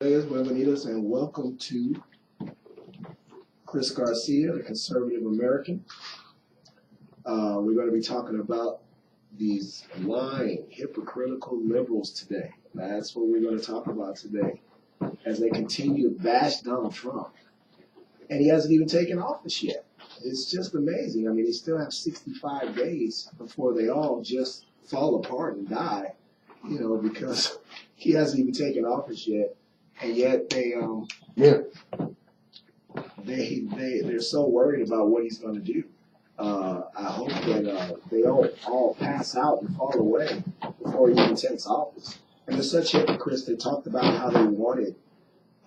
Bienvenidos, and welcome to Chris Garcia, the conservative American. We're going to be talking about these lying, hypocritical liberals today. That's what we're going to talk about today as they continue to bash Donald Trump. And he hasn't even taken office yet. It's just amazing. I mean, they still have 65 days before they all just fall apart and die, because he hasn't even taken office yet. And yet they're so worried about what he's going to do. I hope that they don't all pass out and fall away before he even takes office. And they're such hypocrites. They talked about how they wanted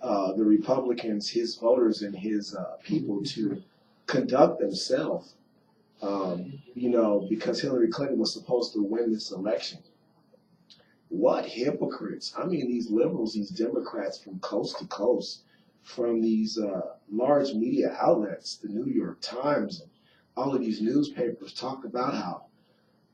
the Republicans, his voters and his people, to conduct themselves, because Hillary Clinton was supposed to win this election. What hypocrites. I mean, these liberals, these Democrats from coast to coast, from these large media outlets, the New York Times, and all of these newspapers talked about how,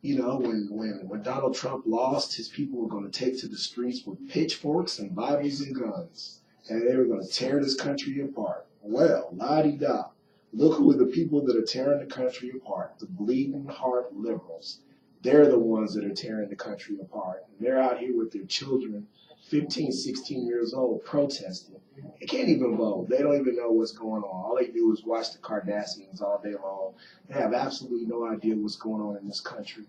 when Donald Trump lost, his people were going to take to the streets with pitchforks and Bibles and guns, and they were going to tear this country apart. Well, la-di-da. Look who are the people that are tearing the country apart, the bleeding heart liberals. They're the ones that are tearing the country apart. And they're out here with their children, 15, 16 years old, protesting. They can't even vote. They don't even know what's going on. All they do is watch the Kardashians all day long. They have absolutely no idea what's going on in this country.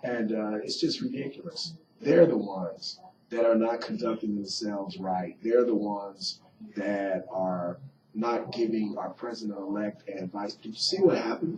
And it's just ridiculous. They're the ones that are not conducting themselves right. They're the ones that are not giving our president-elect advice. Did you see what happened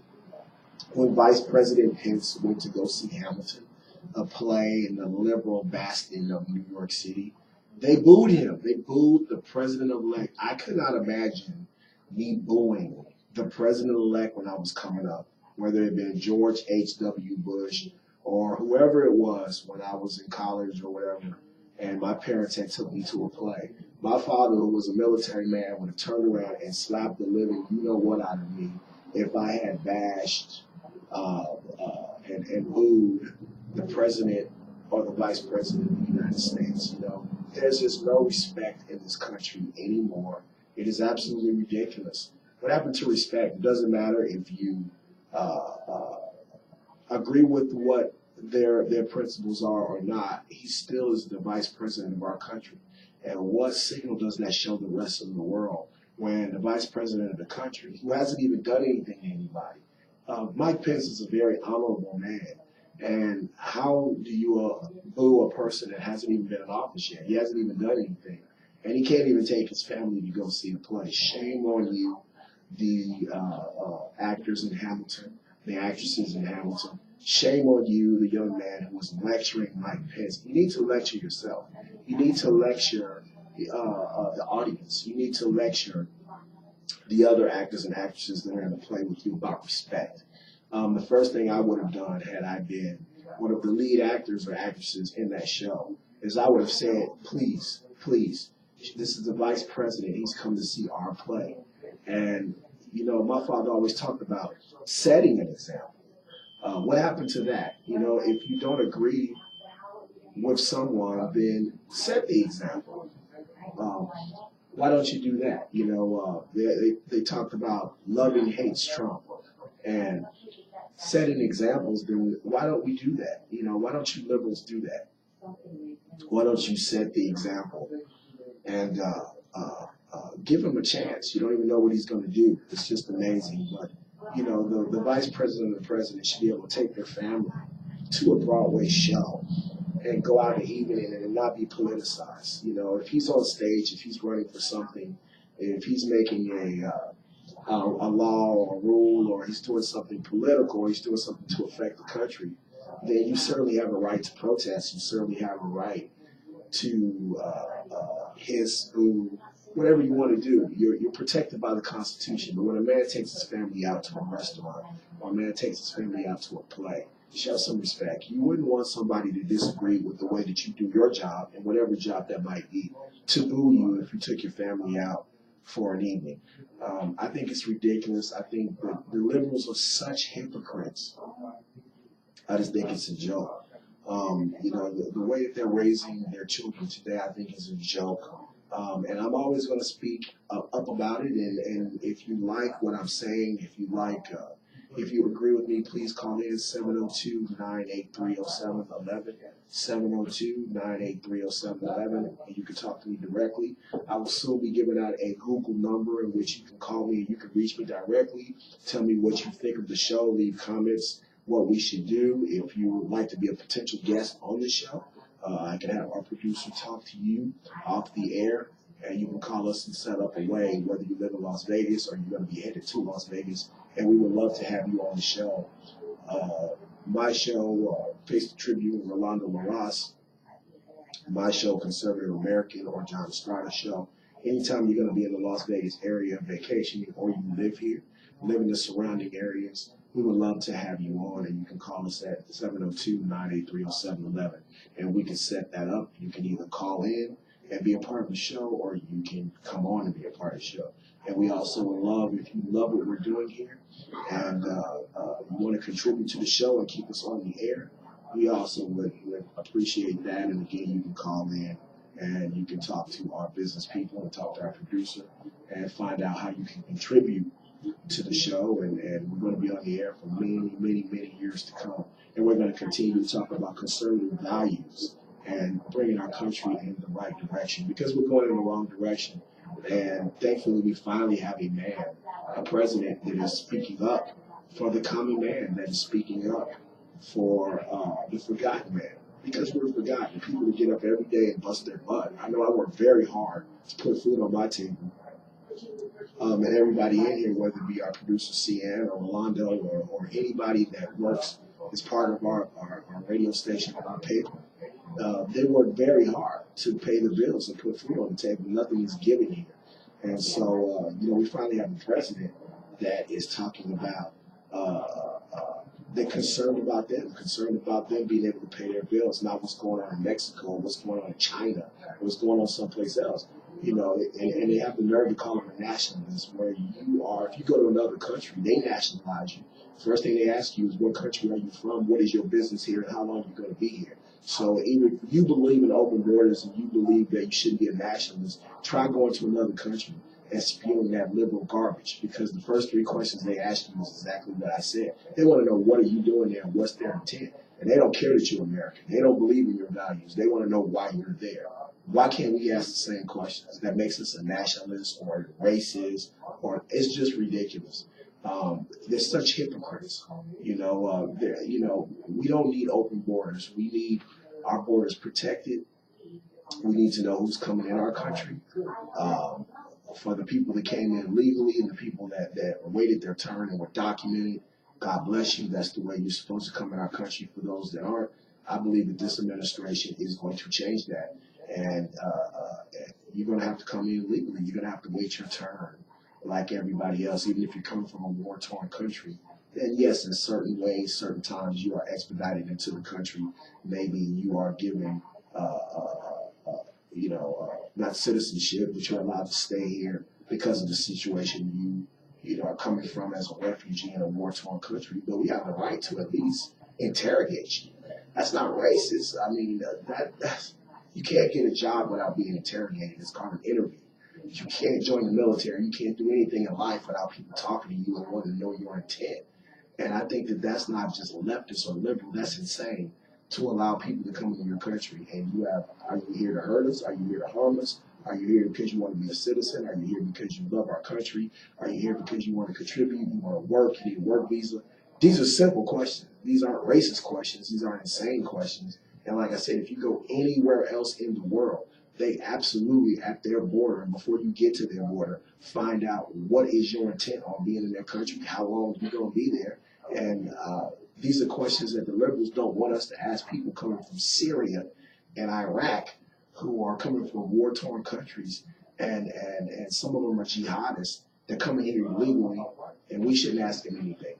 when Vice President Pence went to go see Hamilton, a play in the liberal bastion of New York City? They booed him. They booed the president-elect. I could not imagine me booing the president-elect when I was coming up, whether it had been George H.W. Bush or whoever it was when I was in college or whatever, and my parents had took me to a play. My father, who was a military man, would have turned around and slapped the living you-know-what out of me if I had bashed and booed the president or the vice president of the United States. There's just no respect in this country anymore. It is absolutely ridiculous. What happened to respect? It doesn't matter if you agree with what their principles are or not. He still is the vice president of our country. And what signal does that show the rest of the world when the vice president of the country, who hasn't even done anything to anybody, Mike Pence is a very honorable man. And how do you boo a person that hasn't even been in office yet? He hasn't even done anything. And he can't even take his family to go see a play. Shame on you, the actors in Hamilton, the actresses in Hamilton. Shame on you, the young man who was lecturing Mike Pence. You need to lecture yourself. You need to lecture the audience. You need to lecture the other actors and actresses that are in the play with you about respect. The first thing I would have done had I been one of the lead actors or actresses in that show is I would have said, please, this is the vice president. He's come to see our play. And, my father always talked about setting an example. What happened to that? If you don't agree with someone, then set the example. Why don't you do that? They talked about loving hates Trump and setting examples. Then why don't we do that? Why don't you liberals do that? Why don't you set the example and give him a chance? You don't even know what he's going to do. It's just amazing. But the vice president and the president should be able to take their family to a Broadway show and go out in the evening and not be politicized. If he's on stage, if he's running for something, if he's making a law or a rule, or he's doing something political, or he's doing something to affect the country, then you certainly have a right to protest. You certainly have a right to hiss, boo, whatever you want to do. You're protected by the Constitution. But when a man takes his family out to a restaurant, or a man takes his family out to a play, show some respect. You wouldn't want somebody to disagree with the way that you do your job, and whatever job that might be, to boo you if you took your family out for an evening. I think it's ridiculous. I think the liberals are such hypocrites. I just think it's a joke. The way that they're raising their children today, I think is a joke. And I'm always going to speak up about it. And if you like what I'm saying, if you agree with me, please call in 702-983-0711, 702-983-0711, and you can talk to me directly. I will soon be giving out a Google number in which you can call me and you can reach me directly. Tell me what you think of the show. Leave comments what we should do. If you would like to be a potential guest on the show, I can have our producer talk to you off the air, and you can call us and set up a way, whether you live in Las Vegas or you're going to be headed to Las Vegas, and we would love to have you on the show. My show, Face the Tribune, Rolando Maras, my show, Conservative American, or John Estrada show. Anytime you're going to be in the Las Vegas area vacationing or you live here, live in the surrounding areas, we would love to have you on, and you can call us at 702-983-0711, and we can set that up. You can either call in and be a part of the show, or you can come on and be a part of the show. And we also would love, if you love what we're doing here and you want to contribute to the show and keep us on the air, we also would appreciate that. And again, you can call in and you can talk to our business people and talk to our producer and find out how you can contribute to the show. And we're going to be on the air for many, many, many years to come. And we're going to continue to talk about conservative values and bringing our country in the right direction, because we're going in the wrong direction. And thankfully, we finally have a president that is speaking up for the common man, that is speaking up for the forgotten man, because we're forgotten. People who get up every day and bust their butt. I know I work very hard to put food on my table. And everybody in here, whether it be our producer CN or Rolando or anybody that works as part of our radio station and our paper, they work very hard to pay the bills and put food on the table. Nothing is given here. And so, we finally have a president that is talking about, they're concerned about them being able to pay their bills, not what's going on in Mexico, what's going on in China, what's going on someplace else. And they have the nerve to call them a nationalist, where you are, if you go to another country, they nationalize you. First thing they ask you is, what country are you from? What is your business here? And how long are you going to be here? So even if you believe in open borders and you believe that you shouldn't be a nationalist, try going to another country and spewing that liberal garbage, because the first three questions they ask you is exactly what I said. They want to know, what are you doing there and what's their intent? And they don't care that you're American. They don't believe in your values. They want to know why you're there. Why can't we ask the same questions? That makes us a nationalist or racist, or it's just ridiculous. They're such hypocrites. We don't need open borders. We need our borders protected. We need to know who's coming in our country. For the people that came in legally and the people that waited their turn and were documented, God bless you. That's the way you're supposed to come in our country. For those that aren't, I believe that this administration is going to change that. And you're going to have to come in legally. You're going to have to wait your turn like everybody else, even if you're coming from a war-torn country. Then yes, in certain ways, certain times, you are expedited into the country. Maybe you are given, not citizenship, but you're allowed to stay here because of the situation you are coming from as a refugee in a war-torn country. But we have the right to at least interrogate you. That's not racist. I mean, that's, you can't get a job without being interrogated. It's called an interview. You can't join the military. You can't do anything in life without people talking to you and wanting to know your intent. And I think that that's not just leftist or liberal. That's insane to allow people to come into your country. And are you here to hurt us? Are you here to harm us? Are you here because you want to be a citizen? Are you here because you love our country? Are you here because you want to contribute? You want to work? You need a work visa? These are simple questions. These aren't racist questions. These aren't insane questions. And like I said, if you go anywhere else in the world, they absolutely, at their border, and before you get to their border, find out what is your intent on being in their country, how long you're going to be there. And these are questions that the liberals don't want us to ask people coming from Syria and Iraq, who are coming from war-torn countries, and some of them are jihadists. They're coming here illegally, and we shouldn't ask them anything.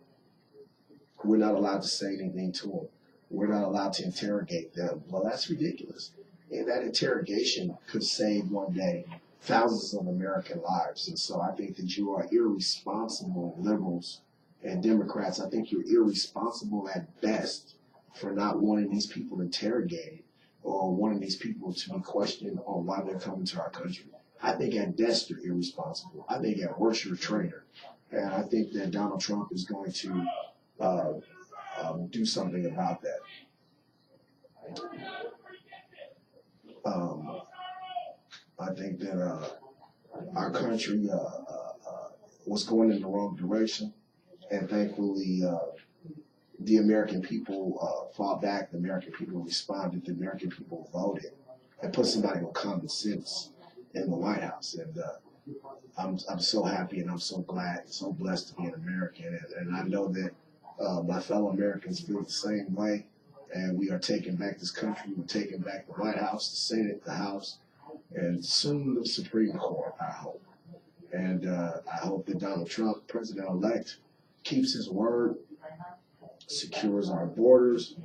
We're not allowed to say anything to them. We're not allowed to interrogate them. Well, that's ridiculous. And that interrogation could save one day thousands of American lives. And so I think that you are irresponsible, liberals and Democrats. I think you're irresponsible at best for not wanting these people interrogated or wanting these people to be questioned on why they're coming to our country. I think at best you're irresponsible. I think at worst you're a traitor. And I think that Donald Trump is going to uh, do something about that. Um, I think that our country was going in the wrong direction, and thankfully the American people fought back. The American people responded. The American people voted and put somebody with common sense in the White House. And I'm so happy and I'm so glad and so blessed to be an American. And I know that my fellow Americans feel the same way. And we are taking back this country. We're taking back the White House, the Senate, the House, and soon the Supreme Court, I hope. And I hope that Donald Trump, president-elect, keeps his word, secures our borders,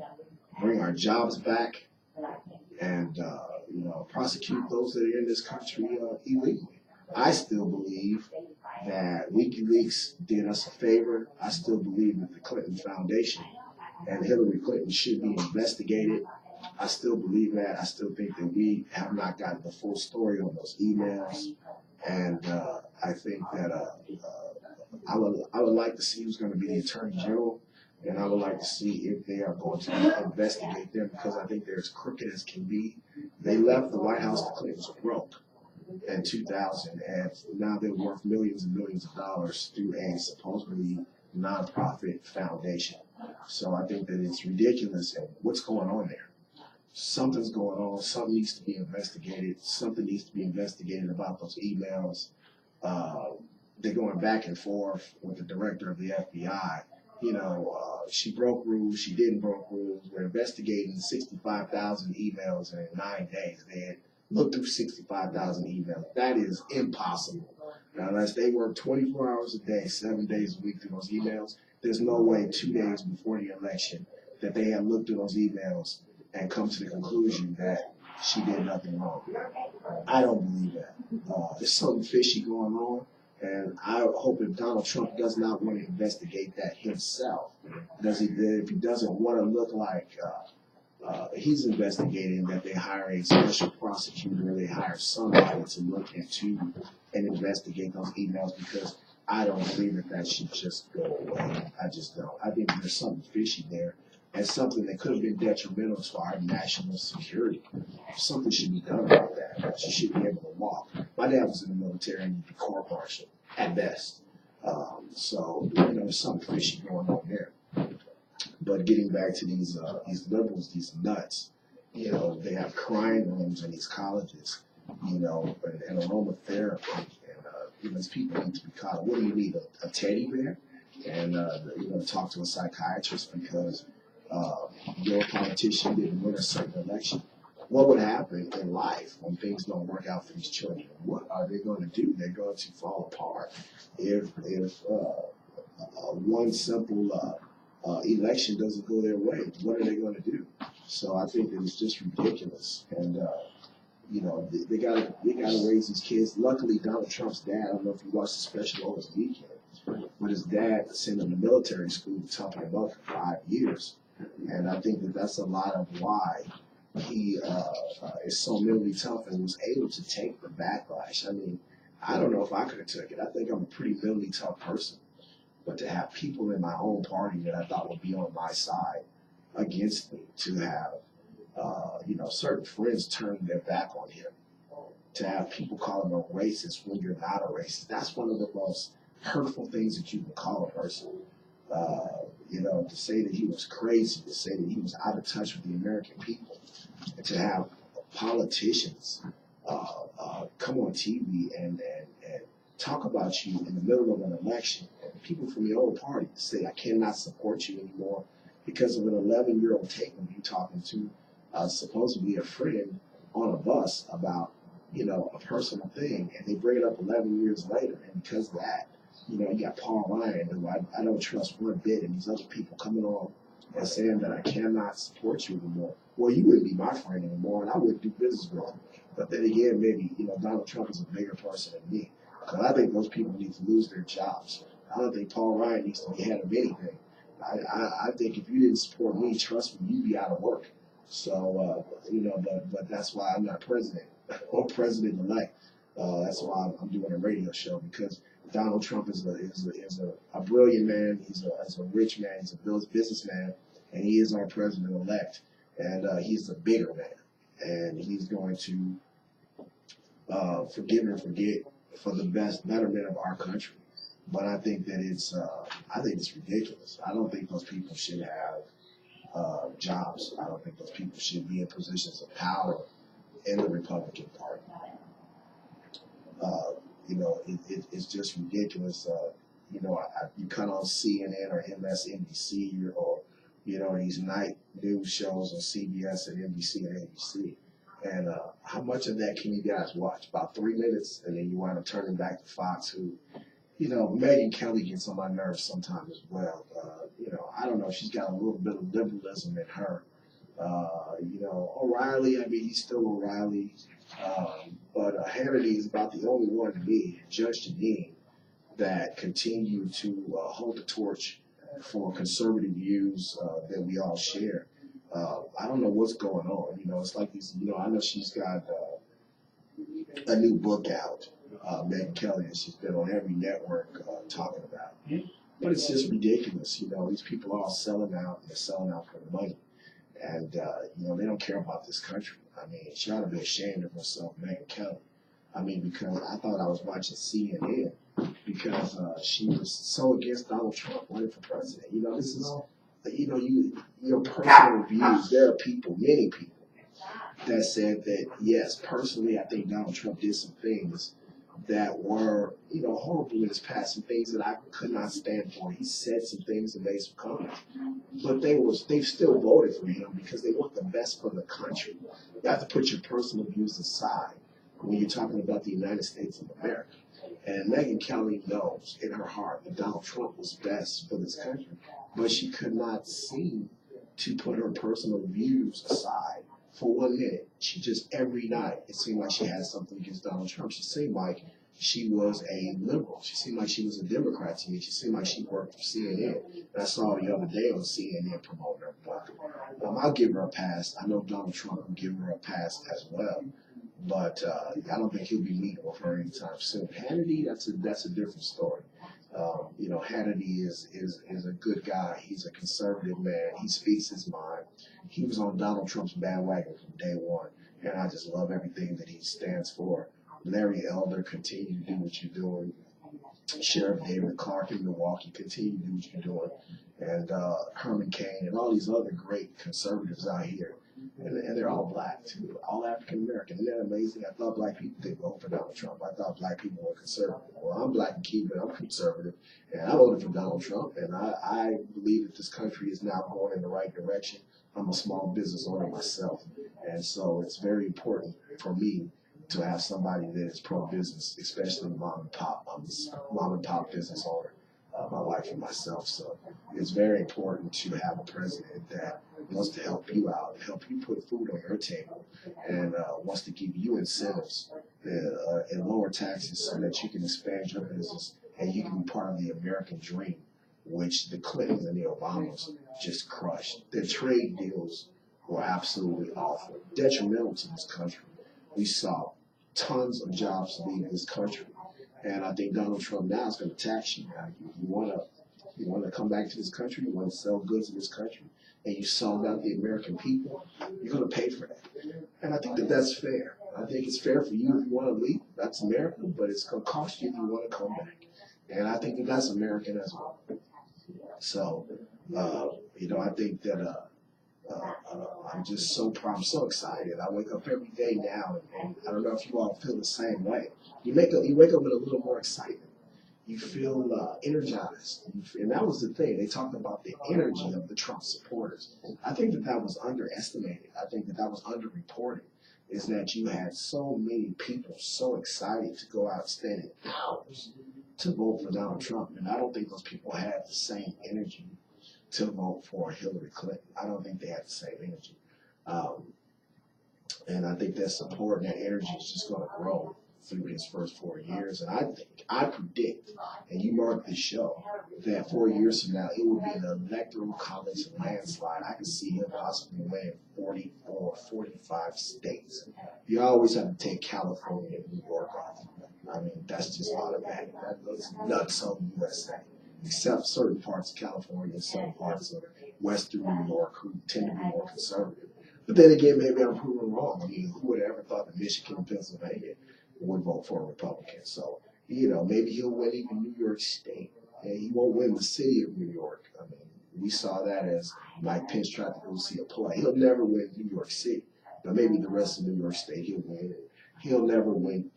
bring our jobs back, and prosecute those that are in this country illegally. I still believe that WikiLeaks did us a favor. I still believe that the Clinton Foundation and Hillary Clinton should be investigated. I still believe that. I still think that we have not gotten the full story on those emails, and I think that I would like to see who's going to be the Attorney General, and I would like to see if they are going to investigate them, because I think they're as crooked as can be. They left the White House, the Clintons broke in 2000, and now they're worth millions and millions of dollars through a supposedly nonprofit foundation. So I think that it's ridiculous, and what's going on there? Something's going on. Something needs to be investigated. Something needs to be investigated about those emails. They're going back and forth with the director of the FBI. She broke rules. She didn't broke rules. We're investigating 65,000 emails in 9 days. They had looked through 65,000 emails. That is impossible. Now, unless they work 24 hours a day, 7 days a week through those emails, there's no way 2 days before the election that they have looked through those emails and come to the conclusion that she did nothing wrong. I don't believe that. There's something fishy going on, and I hope if Donald Trump does not want to investigate that himself, if he doesn't want to look like he's investigating, that they hire a special prosecutor, they hire somebody to look into and investigate those emails, because I don't believe that should just go away. I just don't. I think there's something fishy there, and something that could have been detrimental to our national security. Something should be done about that. She should be able to walk. My dad was in the military and he'd be court-martialed at best. So there's something fishy going on there. But getting back to these liberals, these nuts, they have crime rooms in these colleges, and aromatherapy, and these people need to be caught. What do you need, a teddy bear? And talk to a psychiatrist because your politician didn't win a certain election. What would happen in life when things don't work out for these children? What are they going to do? They're going to fall apart. If one simple election doesn't go their way, what are they going to do? So I think that it's just ridiculous, and they got to raise these kids. Luckily, Donald Trump's dad, I don't know if you watched the special over the weekend, but his dad sent him to military school to toughen him up for 5 years, and I think that that's a lot of why he is so mentally tough and was able to take the backlash. I mean, I don't know if I could have took it. I think I'm a pretty mentally tough person. But to have people in my own party that I thought would be on my side against me, to have, certain friends turn their back on him, to have people call him a racist when you're not a racist, that's one of the most hurtful things that you can call a person. To say that he was crazy, to say that he was out of touch with the American people, and to have politicians come on TV and talk about you in the middle of an election, and people from your own party say, I cannot support you anymore because of an 11-year-old tape of you talking to supposedly a friend on a bus about, a personal thing, and they bring it up 11 years later, and because of that, you got Paul Ryan, who I don't trust one bit, and these other people coming on and saying that I cannot support you anymore. Well, you wouldn't be my friend anymore, and I wouldn't do business with you. But then again, maybe, Donald Trump is a bigger person than me. Because I think those people need to lose their jobs. I don't think Paul Ryan needs to be head of anything. I think if you didn't support me, trust me, you'd be out of work. So, but that's why I'm not president or president-elect. That's why I'm doing a radio show, because Donald Trump a brilliant man. He's a rich man. He's a businessman, and he is our president elect. And he's a bigger man, and he's going to forgive and forget for the betterment of our country. But I think it's ridiculous. I don't think those people should have jobs. I don't think those people should be in positions of power in the Republican Party. It's just ridiculous. You cut on CNN or MSNBC or these night news shows on CBS and NBC and ABC. And how much of that can you guys watch? About 3 minutes, and then you wind up turning back to Fox, who, Megyn Kelly gets on my nerves sometimes as well. I don't know. She's got a little bit of liberalism in her. O'Reilly, I mean, he's still O'Reilly. But Hannity is about the only one to me, Judge Jeanine, that continue to hold the torch for conservative views that we all share. I don't know what's going on. It's like these. I know she's got a new book out, Megyn Kelly, and she's been on every network talking about it. But it's just ridiculous. These people are all selling out, and they're selling out for the money. And, they don't care about this country. I mean, she ought to be ashamed of herself, Megyn Kelly. I mean, because I thought I was watching CNN because she was so against Donald Trump running for president. This is, your personal views. There are people, many people, that said that, yes, personally, I think Donald Trump did some things that were, horrible in his past, some things that I could not stand for. He said some things and made some comments, but they've still voted for him because they want the best for the country. You have to put your personal views aside when you're talking about the United States of America. And Megyn Kelly knows in her heart that Donald Trump was best for this country, but she could not seem to put her personal views aside for 1 minute. She just, every night, it seemed like she had something against Donald Trump. She seemed like she was a liberal. She seemed like she was a Democrat to me. She seemed like she worked for CNN. And I saw the other day on CNN promoting her book. I'll give her a pass. I know Donald Trump will give her a pass as well. But I don't think he'll be meeting with her anytime soon. Hannity, that's a different story. Hannity is a good guy. He's a conservative man. He speaks his mind. He was on Donald Trump's bandwagon from day one, and I just love everything that he stands for. Larry Elder, continue to do what you're doing. Sheriff David Clark in Milwaukee, continue to do what you're doing. And Herman Cain and all these other great conservatives out here. And they're all black, too, all African American. Isn't that amazing? I thought black people didn't vote for Donald Trump. I thought black people were conservative. Well, I'm black and Cuban. I'm conservative. And I voted for Donald Trump. And I believe that this country is now going in the right direction. I'm a small business owner myself. And so it's very important for me to have somebody that is pro-business, especially mom and pop. I'm a mom and pop business owner, my wife and myself. So it's very important to have a president that wants to help you out, help you put food on your table, and wants to give you incentives and lower taxes so that you can expand your business and you can be part of the American dream, which the Clintons and the Obamas just crushed. Their trade deals were absolutely awful, detrimental to this country. We saw tons of jobs leave this country, and I think Donald Trump now is going to tax you. Now, you want to come back to this country, you want to sell goods in this country, and you sold out the American people, you're going to pay for that. And I think that that's fair. I think it's fair for you if you want to leave. That's America, but it's going to cost you if you want to come back. And I think that that's American as well. So, I think that I'm just so proud. I'm so excited. I wake up every day now, and I don't know if you all feel the same way. You wake up with a little more excitement. You feel energized. And that was the thing. They talked about the energy of the Trump supporters. I think that was underestimated. I think that was underreported, is that you had so many people so excited to go out spending hours to vote for Donald Trump. And I don't think those people had the same energy to vote for Hillary Clinton. I don't think they had the same energy. And I think that support and that energy is just going to grow through his first 4 years. And I predict, and you mark this show, that 4 years from now, it will be an electoral college landslide. I can see him possibly winning 44, 45 states. You always have to take California and New York off. I mean, that's just automatic. That's nuts on the USA. Except certain parts of California and some parts of Western New York who tend to be more conservative. But then again, maybe I'm proven wrong. I mean, who would have ever thought that Michigan and Pennsylvania would vote for a Republican? So, maybe he'll win even New York State. And he won't win the city of New York. I mean, we saw that as Mike Pence tried to go see a play. He'll never win New York City. But maybe the rest of New York State he'll win. He'll never win,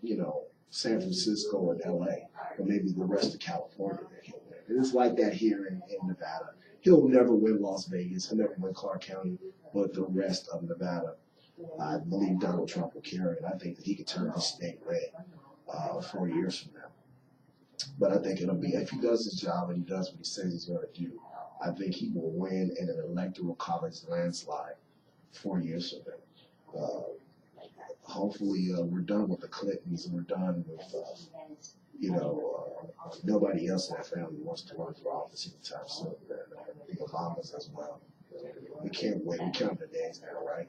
San Francisco or L.A. But maybe the rest of California that he'll win. And it's like that here in Nevada. He'll never win Las Vegas. He'll never win Clark County. But the rest of Nevada, I believe Donald Trump will carry. And I think that he could turn this state red 4 years from now. But I think it'll be, if he does his job and he does what he says he's going to do, I think he will win in an electoral college landslide 4 years from now. Hopefully, we're done with the Clintons and we're done with, nobody else in that family wants to run for office anytime soon. The Obamas as well. We can't wait. We count the days now, right?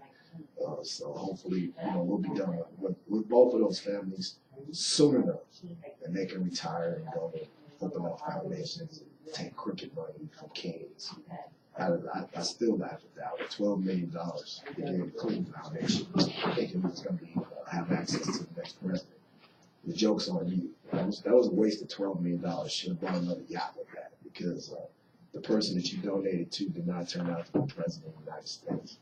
So hopefully, we'll be done with both of those families soon enough, and they can retire and go and open up foundations and take crooked money from kings. I still laugh at that. With $12 million they gave the Clinton Foundation, thinking he was going to have access to the next president. The joke's on you. That was a waste of $12 million. Should have bought another yacht with that, because the person that you donated to did not turn out to be president of the United States.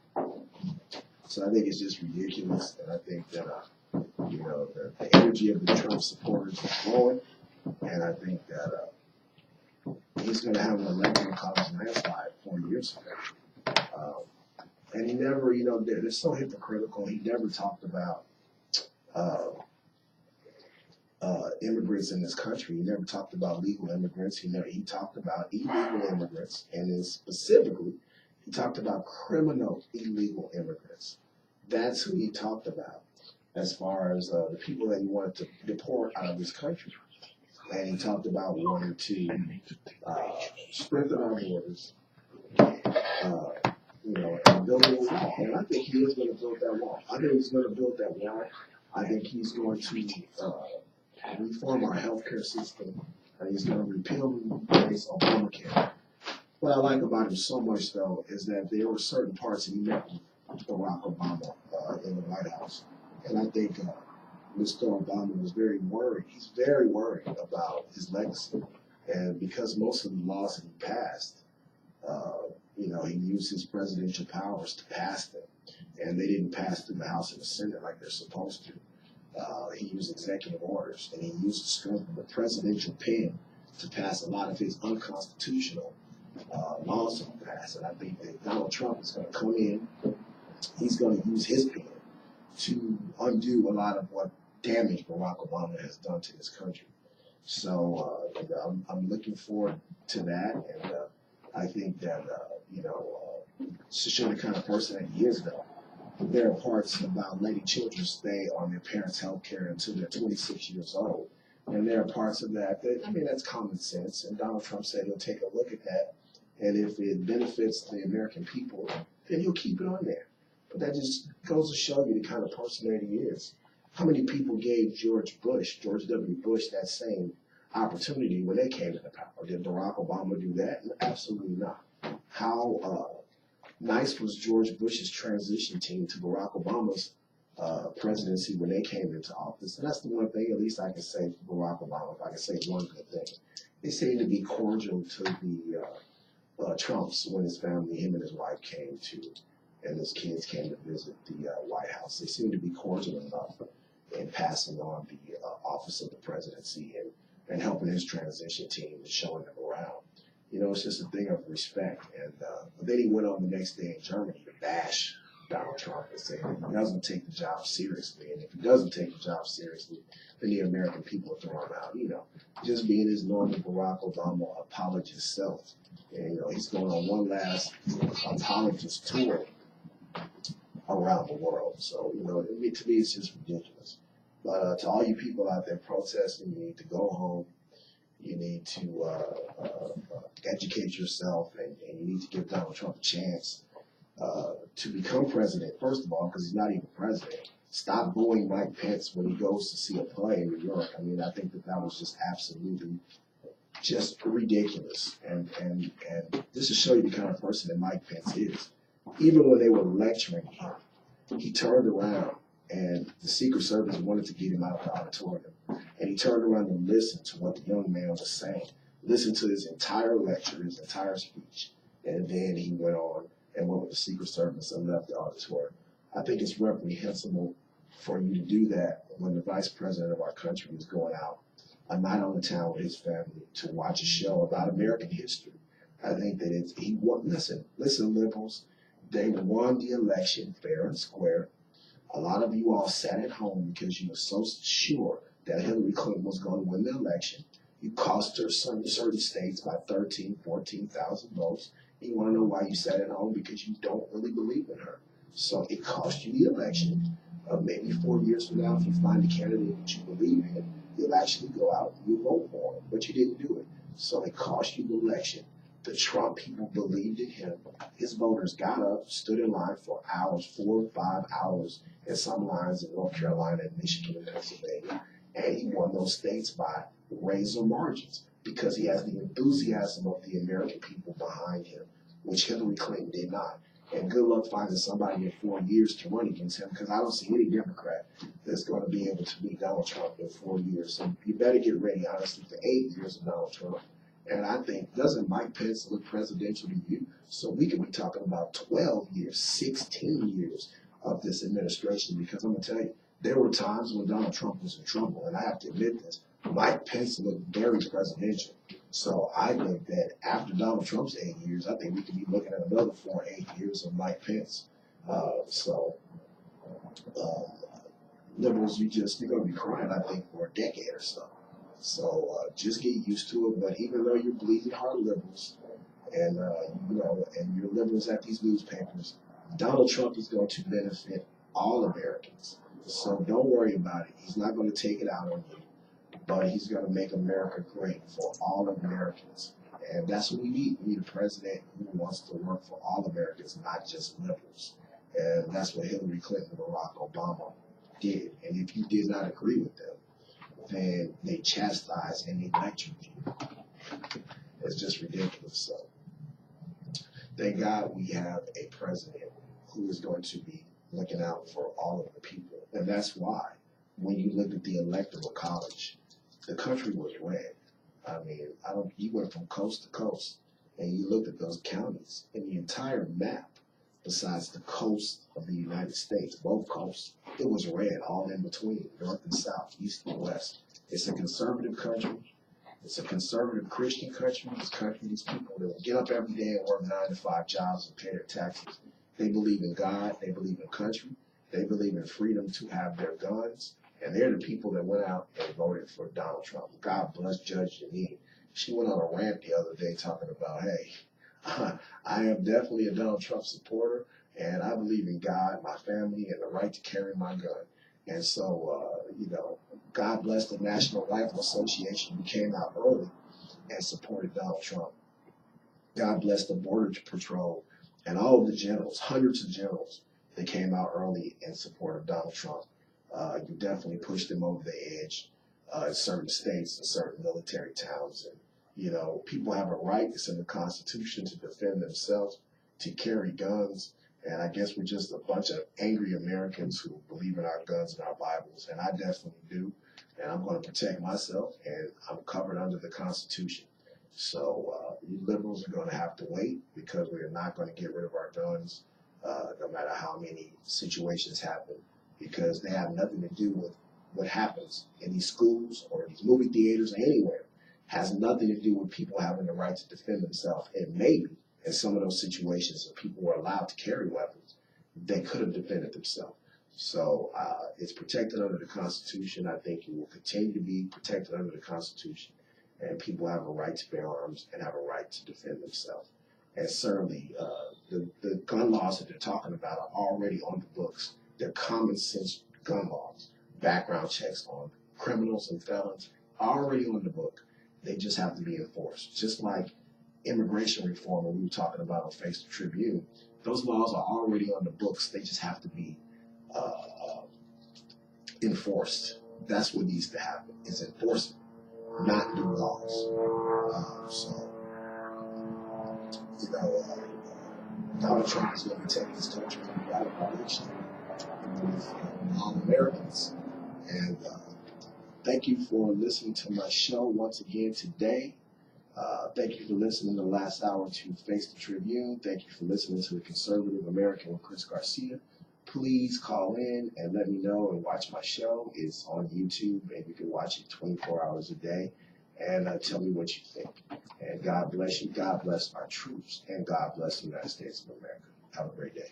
So I think it's just ridiculous, and I think that the energy of the Trump supporters is growing, and I think that he's going to have an electoral college landslide 4 years from now. And he never, they're so hypocritical. He never talked about immigrants in this country. He never talked about legal immigrants. He talked about illegal immigrants, and then specifically, he talked about criminal illegal immigrants. That's who he talked about as far as the people that he wanted to deport out of this country. And he talked about wanting to strengthen our borders, and build a wall. And I think he is going to build that wall. I think he's going to build that wall. I think he's going to reform our healthcare system, and he's going to repeal and replace Obamacare. What I like about him so much, though, is that there were certain parts he met with Barack Obama in the White House. And I think Mr. Obama was very worried. He's very worried about his legacy. And because most of the laws that he passed, he used his presidential powers to pass them. And they didn't pass through the House and the Senate like they're supposed to. He used executive orders, and he used the strength of the presidential pen to pass a lot of his unconstitutional laws to pass. And I think that Donald Trump is going to come in. He's going to use his pen to undo a lot of what damage Barack Obama has done to this country. So I'm looking forward to that, and I think that to show the kind of person that he is, though. There are parts about letting children stay on their parents' health care until they're 26 years old. And there are parts of that that's common sense. And Donald Trump said he'll take a look at that. And if it benefits the American people, then he'll keep it on there. But that just goes to show you the kind of person that he is. How many people gave George W. Bush, that same opportunity when they came to the power? Did Barack Obama do that? Absolutely not. How nice was George Bush's transition team to Barack Obama's presidency when they came into office? And that's the one thing, at least I can say for Barack Obama, if I can say one good thing. They seemed to be cordial to the Trumps when his family, him and his wife came to, and his kids came to visit the White House. They seemed to be cordial enough in passing on the office of the presidency and helping his transition team and showing them around. It's just a thing of respect. And but then he went on the next day in Germany to bash Donald Trump and say he doesn't take the job seriously. And if he doesn't take the job seriously, then the American people will throw him out. Just being his normal Barack Obama apologist self. And, he's going on one last apologist tour around the world. So, to me, it's just ridiculous. But to all you people out there protesting, you need to go home. You need to educate yourself, and you need to give Donald Trump a chance to become president, first of all, because he's not even president. Stop booing Mike Pence when he goes to see a play in New York. I mean, I think that was just absolutely just ridiculous. And this to show you the kind of person that Mike Pence is. Even when they were lecturing him, he turned around and the Secret Service wanted to get him out of the auditorium. And he turned around and listened to what the young man was saying, listened to his entire lecture, his entire speech. And then he went on and went with the Secret Service and left the auditorium. I think it's reprehensible for you to do that when the vice president of our country is going out a night on the town with his family to watch a show about American history. I think that he won. Listen, liberals, they won the election fair and square. A lot of you all sat at home because you were so sure that Hillary Clinton was going to win the election. You cost her certain states by 13, 14,000 votes. You want to know why you sat at home? Because you don't really believe in her. So it cost you the election. Maybe 4 years from now, if you find a candidate that you believe in, you'll actually go out and you'll vote for him. But you didn't do it. So it cost you the election. The Trump people believed in him. His voters got up, stood in line for hours, 4 or 5 hours, in some lines in North Carolina and Michigan and Pennsylvania. And he won those states by razor margins because he has the enthusiasm of the American people behind him, which Hillary Clinton did not. And good luck finding somebody in 4 years to run against him, because I don't see any Democrat that's going to be able to beat Donald Trump in 4 years. So you better get ready, honestly, for 8 years of Donald Trump. And I think, doesn't Mike Pence look presidential to you? So we could be talking about 12 years, 16 years of this administration, because I'm going to tell you, there were times when Donald Trump was in trouble, and I have to admit this. Mike Pence looked very presidential. So I think that after Donald Trump's 8 years, I think we could be looking at another 4 or 8 years of Mike Pence. Liberals, you're going to be crying, I think, for a decade or so. So just get used to it. But even though you're bleeding heart liberals, and and you're liberals at these newspapers, Donald Trump is going to benefit all Americans. So don't worry about it. He's not going to take it out on you, but he's going to make America great for all Americans. And that's what we need. We need a president who wants to work for all Americans, not just liberals. And that's what Hillary Clinton and Barack Obama did. And if you did not agree with them, then they chastised and they lectured you. It's just ridiculous. So thank God we have a president who is going to be looking out for all of the people. And that's why when you look at the electoral college, the country was red. I mean, you went from coast to coast and you looked at those counties, and the entire map, besides the coast of the United States, both coasts, it was red all in between, north and south, east and west. It's a conservative country. It's a conservative Christian country. It's a country, these people that will get up every day and work 9 to 5 jobs and pay their taxes. They believe in God. They believe in country. They believe in freedom to have their guns. And they're the people that went out and voted for Donald Trump. God bless Judge Janine. She went on a rant the other day talking about, hey, I am definitely a Donald Trump supporter, and I believe in God, my family, and the right to carry my gun. And so, God bless the National Rifle Association who came out early and supported Donald Trump. God bless the Border Patrol and all of the generals, hundreds of generals that came out early in support of Donald Trump. You definitely pushed them over the edge in certain states and certain military towns. And, people have a right, it's in the Constitution, to defend themselves, to carry guns. And I guess we're just a bunch of angry Americans who believe in our guns and our Bibles. And I definitely do. And I'm going to protect myself, and I'm covered under the Constitution. So you liberals are going to have to wait, because we're not going to get rid of our guns no matter how many situations happen, because they have nothing to do with what happens in these schools or these movie theaters or anywhere. It has nothing to do with people having the right to defend themselves. And maybe in some of those situations, if people were allowed to carry weapons, they could have defended themselves. So it's protected under the Constitution. I think it will continue to be protected under the Constitution. And people have a right to bear arms and have a right to defend themselves. And certainly the gun laws that they're talking about are already on the books. They're common sense gun laws. background checks on criminals and felons are already on the book. They just have to be enforced. Just like immigration reform, when we were talking about on Face the Tribune, those laws are already on the books. They just have to be enforced. That's what needs to happen, is enforcement, not new laws. So, you know, Donald Trump is going to be taking this country from the out of our election with all Americans. And thank you for listening to my show once again today. Thank you for listening the last hour to Face the Tribune. Thank you for listening to The Conservative American with Chris Garcia. Please call in and let me know and watch my show. It's on YouTube, and you can watch it 24 hours a day. And tell me what you think. And God bless you. God bless our troops. And God bless the United States of America. Have a great day.